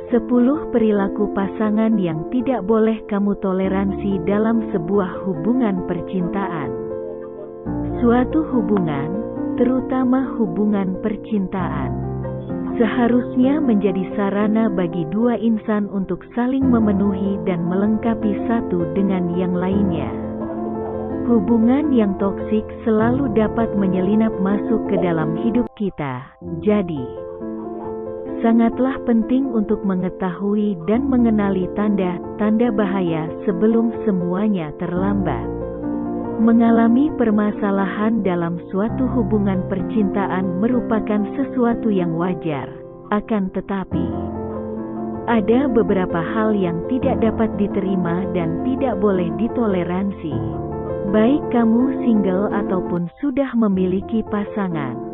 10 perilaku pasangan yang tidak boleh kamu toleransi dalam sebuah hubungan percintaan. Suatu hubungan, terutama hubungan percintaan, seharusnya menjadi sarana bagi dua insan untuk saling memenuhi dan melengkapi satu dengan yang lainnya. Hubungan yang toksik selalu dapat menyelinap masuk ke dalam hidup kita, jadi sangatlah penting untuk mengetahui dan mengenali tanda-tanda bahaya sebelum semuanya terlambat. Mengalami permasalahan dalam suatu hubungan percintaan merupakan sesuatu yang wajar. Akan tetapi, ada beberapa hal yang tidak dapat diterima dan tidak boleh ditoleransi, baik kamu single ataupun sudah memiliki pasangan.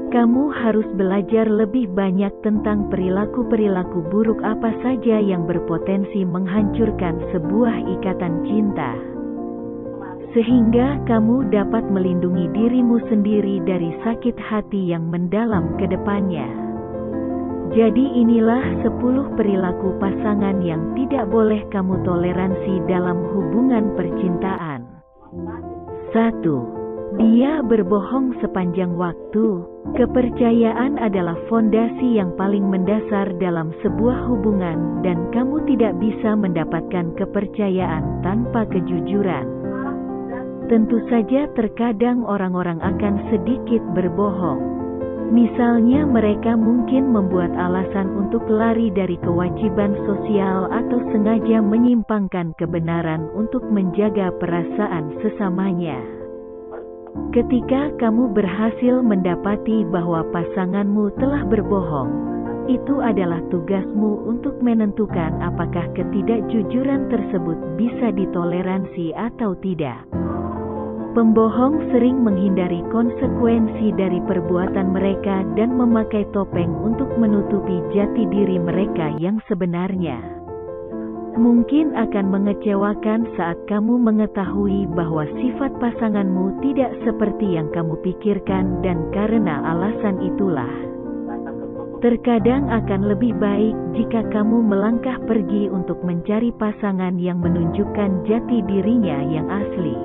Kamu harus belajar lebih banyak tentang perilaku-perilaku buruk apa saja yang berpotensi menghancurkan sebuah ikatan cinta, sehingga kamu dapat melindungi dirimu sendiri dari sakit hati yang mendalam ke depannya. Jadi inilah 10 perilaku pasangan yang tidak boleh kamu toleransi dalam hubungan percintaan. 1. Dia berbohong sepanjang waktu. Kepercayaan adalah fondasi yang paling mendasar dalam sebuah hubungan dan kamu tidak bisa mendapatkan kepercayaan tanpa kejujuran. Tentu saja terkadang orang-orang akan sedikit berbohong. Misalnya mereka mungkin membuat alasan untuk lari dari kewajiban sosial atau sengaja menyimpangkan kebenaran untuk menjaga perasaan sesamanya. Ketika kamu berhasil mendapati bahwa pasanganmu telah berbohong, itu adalah tugasmu untuk menentukan apakah ketidakjujuran tersebut bisa ditoleransi atau tidak. Pembohong sering menghindari konsekuensi dari perbuatan mereka dan memakai topeng untuk menutupi jati diri mereka yang sebenarnya. Mungkin akan mengecewakan saat kamu mengetahui bahwa sifat pasanganmu tidak seperti yang kamu pikirkan dan karena alasan itulah, terkadang akan lebih baik jika kamu melangkah pergi untuk mencari pasangan yang menunjukkan jati dirinya yang asli,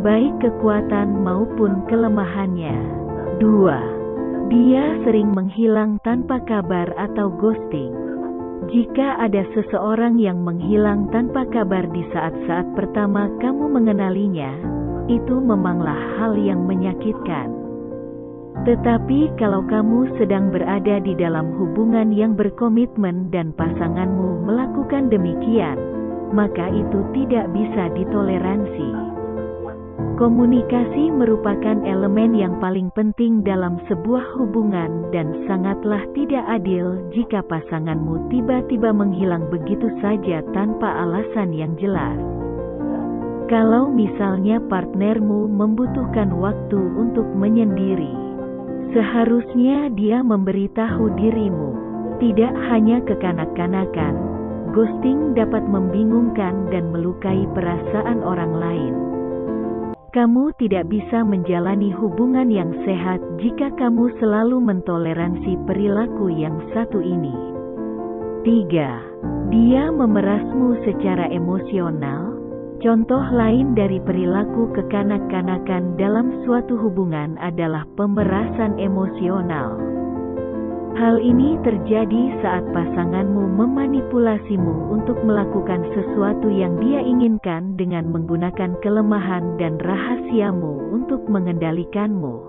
baik kekuatan maupun kelemahannya. 2. Dia sering menghilang tanpa kabar atau ghosting. Jika ada seseorang yang menghilang tanpa kabar di saat-saat pertama kamu mengenalinya, itu memanglah hal yang menyakitkan. Tetapi kalau kamu sedang berada di dalam hubungan yang berkomitmen dan pasanganmu melakukan demikian, maka itu tidak bisa ditoleransi. Komunikasi merupakan elemen yang paling penting dalam sebuah hubungan dan sangatlah tidak adil jika pasanganmu tiba-tiba menghilang begitu saja tanpa alasan yang jelas. Kalau misalnya partnermu membutuhkan waktu untuk menyendiri, seharusnya dia memberitahu dirimu, tidak hanya kekanak-kanakan. Ghosting dapat membingungkan dan melukai perasaan orang lain. Kamu tidak bisa menjalani hubungan yang sehat jika kamu selalu mentoleransi perilaku yang satu ini. 3. Dia memerasmu secara emosional. Contoh lain dari perilaku kekanak-kanakan dalam suatu hubungan adalah pemerasan emosional. Hal ini terjadi saat pasanganmu memanipulasimu untuk melakukan sesuatu yang dia inginkan dengan menggunakan kelemahan dan rahasiamu untuk mengendalikanmu.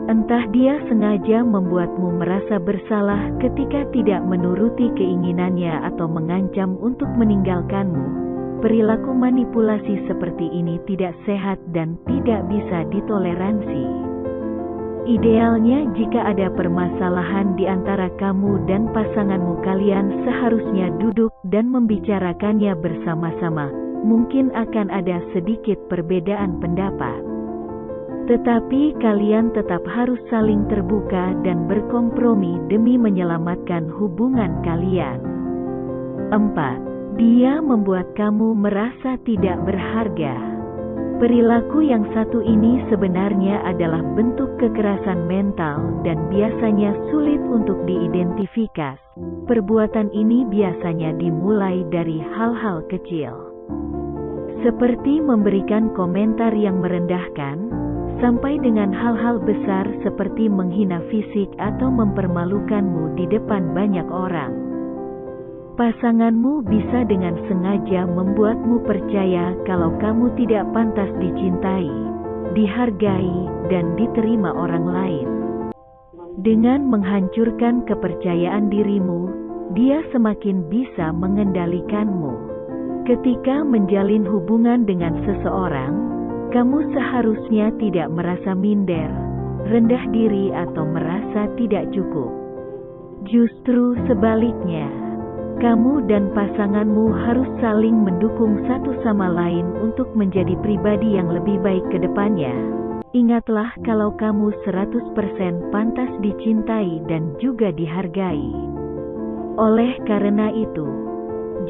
Entah dia sengaja membuatmu merasa bersalah ketika tidak menuruti keinginannya atau mengancam untuk meninggalkanmu. Perilaku manipulasi seperti ini tidak sehat dan tidak bisa ditoleransi. Idealnya jika ada permasalahan di antara kamu dan pasanganmu, kalian seharusnya duduk dan membicarakannya bersama-sama. Mungkin akan ada sedikit perbedaan pendapat, tetapi kalian tetap harus saling terbuka dan berkompromi demi menyelamatkan hubungan kalian. 4. Dia membuat kamu merasa tidak berharga. Perilaku yang satu ini sebenarnya adalah bentuk kekerasan mental dan biasanya sulit untuk diidentifikasi. Perbuatan ini biasanya dimulai dari hal-hal kecil, seperti memberikan komentar yang merendahkan, sampai dengan hal-hal besar seperti menghina fisik atau mempermalukanmu di depan banyak orang. Pasanganmu bisa dengan sengaja membuatmu percaya kalau kamu tidak pantas dicintai, dihargai, dan diterima orang lain. Dengan menghancurkan kepercayaan dirimu, dia semakin bisa mengendalikanmu. Ketika menjalin hubungan dengan seseorang, kamu seharusnya tidak merasa minder, rendah diri atau merasa tidak cukup. Justru sebaliknya, kamu dan pasanganmu harus saling mendukung satu sama lain untuk menjadi pribadi yang lebih baik ke depannya. Ingatlah kalau kamu 100% pantas dicintai dan juga dihargai. Oleh karena itu,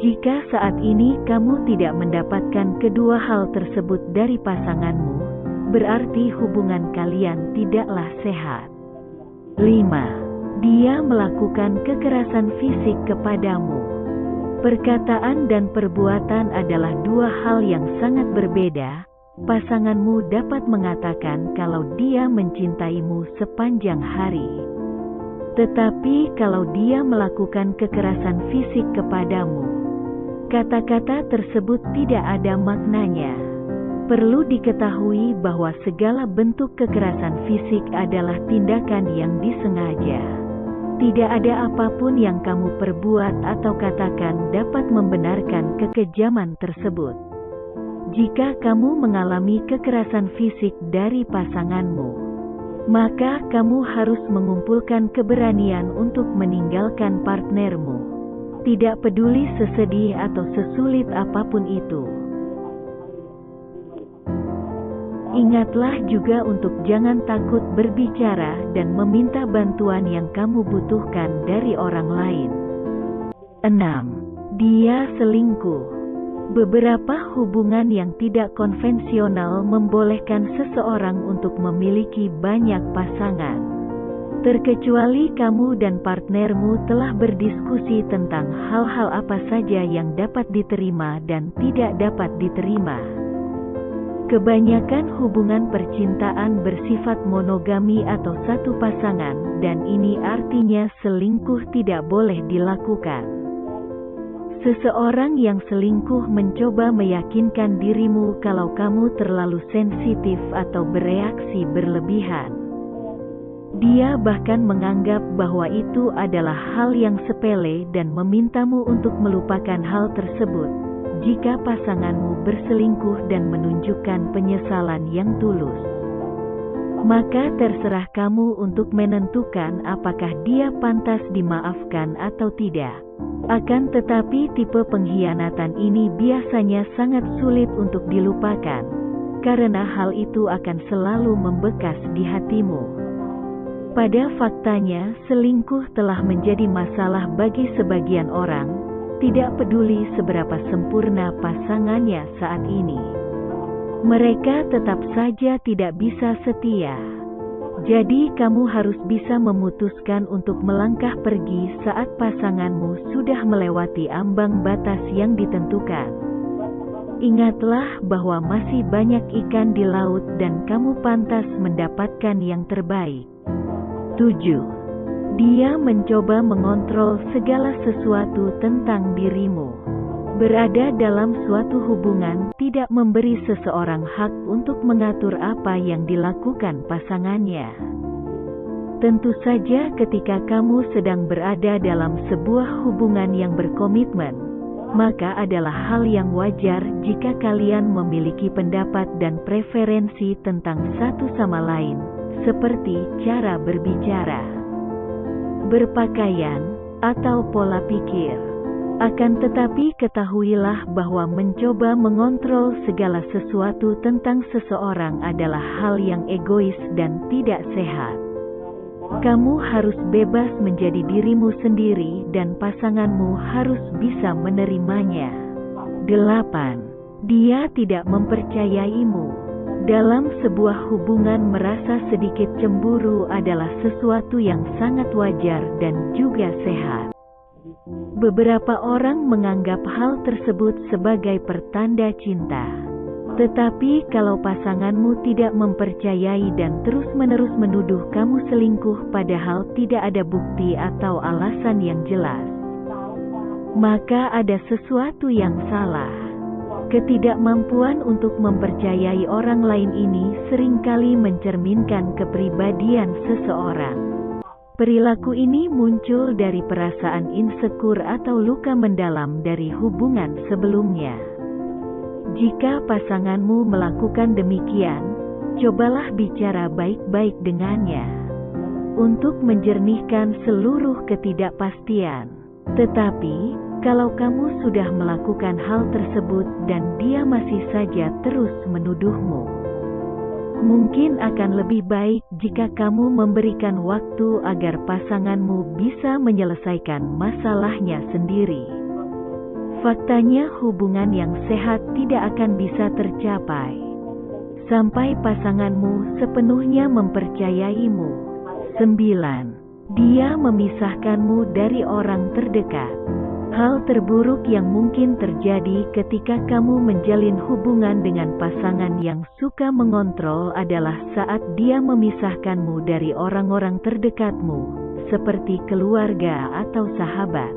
jika saat ini kamu tidak mendapatkan kedua hal tersebut dari pasanganmu, berarti hubungan kalian tidaklah sehat. 5. Dia melakukan kekerasan fisik kepadamu. Perkataan dan perbuatan adalah dua hal yang sangat berbeda. Pasanganmu dapat mengatakan kalau dia mencintaimu sepanjang hari. Tetapi kalau dia melakukan kekerasan fisik kepadamu, kata-kata tersebut tidak ada maknanya. Perlu diketahui bahwa segala bentuk kekerasan fisik adalah tindakan yang disengaja. Tidak ada apapun yang kamu perbuat atau katakan dapat membenarkan kekejaman tersebut. Jika kamu mengalami kekerasan fisik dari pasanganmu, maka kamu harus mengumpulkan keberanian untuk meninggalkan partnermu. Tidak peduli sesedih atau sesulit apapun itu. Ingatlah juga untuk jangan takut berbicara dan meminta bantuan yang kamu butuhkan dari orang lain. 6. Dia selingkuh. Beberapa hubungan yang tidak konvensional membolehkan seseorang untuk memiliki banyak pasangan. Terkecuali kamu dan partnermu telah berdiskusi tentang hal-hal apa saja yang dapat diterima dan tidak dapat diterima. Kebanyakan hubungan percintaan bersifat monogami atau satu pasangan, dan ini artinya selingkuh tidak boleh dilakukan. Seseorang yang selingkuh mencoba meyakinkan dirimu kalau kamu terlalu sensitif atau bereaksi berlebihan. Dia bahkan menganggap bahwa itu adalah hal yang sepele dan memintamu untuk melupakan hal tersebut. Jika pasanganmu berselingkuh dan menunjukkan penyesalan yang tulus, maka terserah kamu untuk menentukan apakah dia pantas dimaafkan atau tidak. Akan tetapi tipe pengkhianatan ini biasanya sangat sulit untuk dilupakan, karena hal itu akan selalu membekas di hatimu. Pada faktanya, selingkuh telah menjadi masalah bagi sebagian orang, tidak peduli seberapa sempurna pasangannya saat ini. Mereka tetap saja tidak bisa setia. Jadi kamu harus bisa memutuskan untuk melangkah pergi saat pasanganmu sudah melewati ambang batas yang ditentukan. Ingatlah bahwa masih banyak ikan di laut dan kamu pantas mendapatkan yang terbaik. 7. Dia mencoba mengontrol segala sesuatu tentang dirimu. Berada dalam suatu hubungan tidak memberi seseorang hak untuk mengatur apa yang dilakukan pasangannya. Tentu saja ketika kamu sedang berada dalam sebuah hubungan yang berkomitmen, maka adalah hal yang wajar jika kalian memiliki pendapat dan preferensi tentang satu sama lain, seperti cara berbicara, berpakaian, atau pola pikir. Akan tetapi ketahuilah bahwa mencoba mengontrol segala sesuatu tentang seseorang adalah hal yang egois dan tidak sehat. Kamu harus bebas menjadi dirimu sendiri dan pasanganmu harus bisa menerimanya. 8. Dia tidak mempercayaimu. Dalam sebuah hubungan merasa sedikit cemburu adalah sesuatu yang sangat wajar dan juga sehat. Beberapa orang menganggap hal tersebut sebagai pertanda cinta. Tetapi kalau pasanganmu tidak mempercayai dan terus-menerus menuduh kamu selingkuh padahal tidak ada bukti atau alasan yang jelas, maka ada sesuatu yang salah. Ketidakmampuan untuk mempercayai orang lain ini seringkali mencerminkan kepribadian seseorang. Perilaku ini muncul dari perasaan insecure atau luka mendalam dari hubungan sebelumnya. Jika pasanganmu melakukan demikian, cobalah bicara baik-baik dengannya untuk menjernihkan seluruh ketidakpastian. Tetapi, kalau kamu sudah melakukan hal tersebut dan dia masih saja terus menuduhmu, mungkin akan lebih baik jika kamu memberikan waktu agar pasanganmu bisa menyelesaikan masalahnya sendiri. Faktanya hubungan yang sehat tidak akan bisa tercapai sampai pasanganmu sepenuhnya mempercayaimu. 9. Dia memisahkanmu dari orang terdekat. Hal terburuk yang mungkin terjadi ketika kamu menjalin hubungan dengan pasangan yang suka mengontrol adalah saat dia memisahkanmu dari orang-orang terdekatmu, seperti keluarga atau sahabat.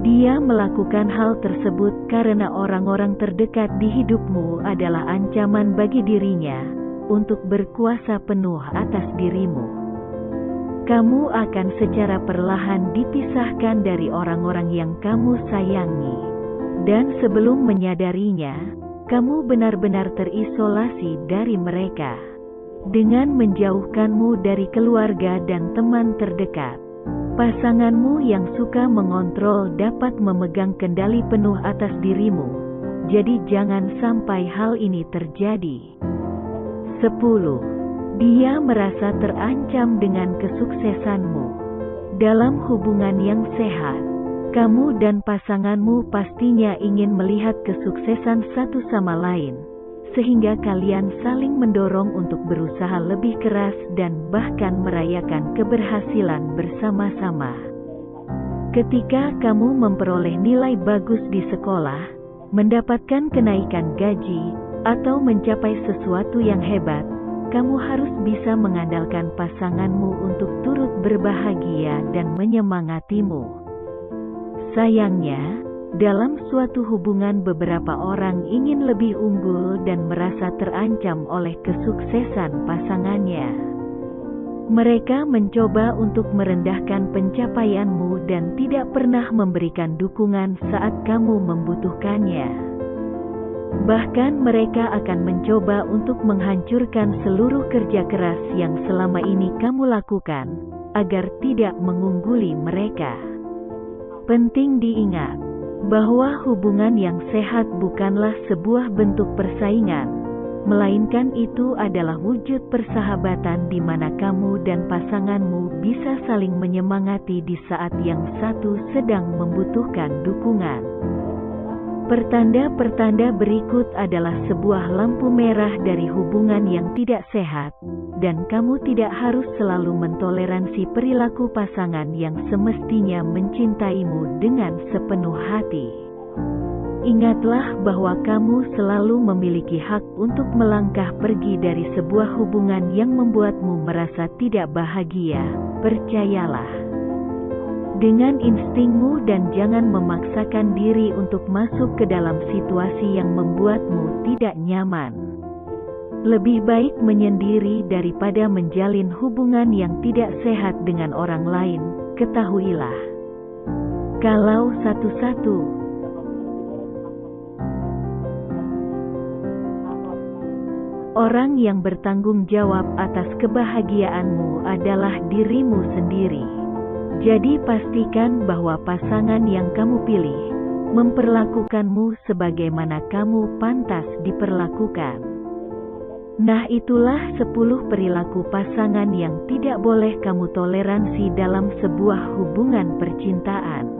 Dia melakukan hal tersebut karena orang-orang terdekat di hidupmu adalah ancaman bagi dirinya untuk berkuasa penuh atas dirimu. Kamu akan secara perlahan dipisahkan dari orang-orang yang kamu sayangi. Dan sebelum menyadarinya, kamu benar-benar terisolasi dari mereka. Dengan menjauhkanmu dari keluarga dan teman terdekat, pasanganmu yang suka mengontrol dapat memegang kendali penuh atas dirimu. Jadi jangan sampai hal ini terjadi. 10. Dia merasa terancam dengan kesuksesanmu. Dalam hubungan yang sehat, kamu dan pasanganmu pastinya ingin melihat kesuksesan satu sama lain, sehingga kalian saling mendorong untuk berusaha lebih keras dan bahkan merayakan keberhasilan bersama-sama. Ketika kamu memperoleh nilai bagus di sekolah, mendapatkan kenaikan gaji, atau mencapai sesuatu yang hebat, kamu harus bisa mengandalkan pasanganmu untuk turut berbahagia dan menyemangatimu. Sayangnya, dalam suatu hubungan beberapa orang ingin lebih unggul dan merasa terancam oleh kesuksesan pasangannya. Mereka mencoba untuk merendahkan pencapaianmu dan tidak pernah memberikan dukungan saat kamu membutuhkannya. Bahkan mereka akan mencoba untuk menghancurkan seluruh kerja keras yang selama ini kamu lakukan, agar tidak mengungguli mereka. Penting diingat, bahwa hubungan yang sehat bukanlah sebuah bentuk persaingan, melainkan itu adalah wujud persahabatan di mana kamu dan pasanganmu bisa saling menyemangati di saat yang satu sedang membutuhkan dukungan. Pertanda-pertanda berikut adalah sebuah lampu merah dari hubungan yang tidak sehat, dan kamu tidak harus selalu mentoleransi perilaku pasangan yang semestinya mencintaimu dengan sepenuh hati. Ingatlah bahwa kamu selalu memiliki hak untuk melangkah pergi dari sebuah hubungan yang membuatmu merasa tidak bahagia, percayalah. Dengan instingmu dan jangan memaksakan diri untuk masuk ke dalam situasi yang membuatmu tidak nyaman. Lebih baik menyendiri daripada menjalin hubungan yang tidak sehat dengan orang lain, ketahuilah. Kalau satu-satu orang yang bertanggung jawab atas kebahagiaanmu adalah dirimu sendiri. Jadi pastikan bahwa pasangan yang kamu pilih memperlakukanmu sebagaimana kamu pantas diperlakukan. Nah, itulah 10 perilaku pasangan yang tidak boleh kamu toleransi dalam sebuah hubungan percintaan.